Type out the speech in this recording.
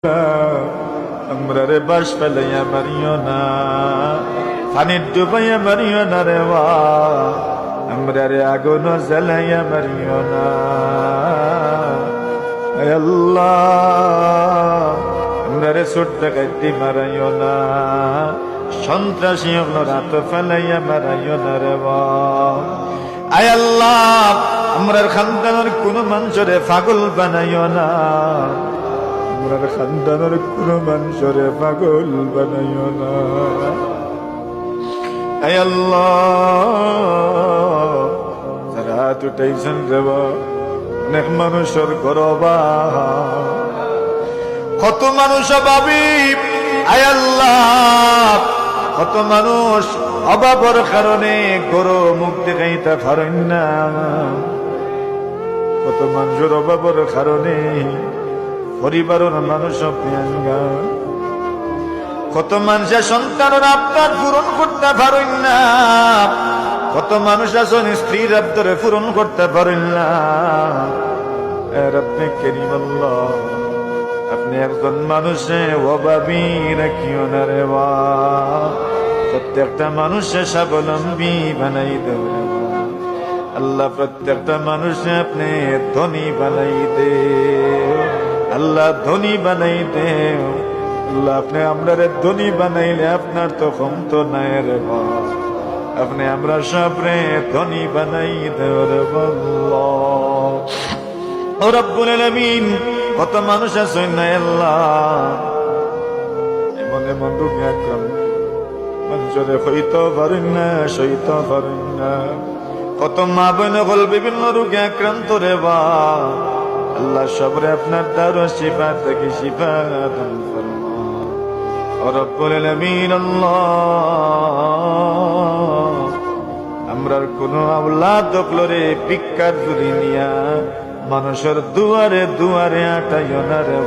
আমরা রে বাস ফেলাইয়া মারিও না, পানির ডুবাইয়া মারিও না রে বা, আমরা রে আগুন জ্বালাইয়া মারিও না। আল্লাহ আমরা রে ছোট ডাকাইতে মারাইও না, সন্ত্রাসী রাত ফেলাইয়া মারাইও না রে বা। আয় আল্লাহ আমরার খানদানের কোন মানুষরে পাগল বানাইও না, আমরার খানদানের কোন মানুষরে পাগল বানাইও না। আয় আল্লাহ যারা হাত উঠাইছেন রে বা, অনেক মানুষের গরবা, কত মানুষ ভাবি আয় আল্লাহ, কত মানুষ অভাবের কারণে গরু মুখ দেখাইতে পারেন না, কত মানুষের অভাবের কারণে পরিবারের মানুষ পেয়াঙ্গা, কত মানুষের সন্তানের আবদার পূরণ করতে পারেন না, কত মানুষ আছেন স্ত্রীর আবদারে পূরণ করতে পারেন না। আপনি করিম আল্লাহ, আপনি একজন মানুষে অভাবী রাখিও না রে বা, প্রত্যেকটা মানুষে স্বাবলম্বী বানাই দেও রে বা। আল্লাহ প্রত্যেকটা মানুষে আপনি ধনী বানাই দে, আল্লাহ ধনী বানাই দে। আল্লাহ আপনি আমরা ধনী বানাইলে আপনার তো ক্ষমতা নাই রে বা, আপনি আমরা সবরে ধনী বানাই দেও রে বা। ও রব্বুল আলামিন, কত মানুষ আছে না আল্লাহ এমন এমন রোগে আক্রান্ত, মানুষরে হইতে পারেন না, সইতে পারেন না, কত মা বোন হল বিভিন্ন রোগে আক্রান্ত রে বা। আল্লাহ সবরে আপনার দ্বারা শিফা থেকে শিফা দান ফরমান। ও রব্বুল আলামিন আল্লাহ আমরার কোন আওলাদ দকলরে ভিক্ষার জুড়ি নিয়া মানুষের দুয়ারে দুয়ারে আটাইও না রে।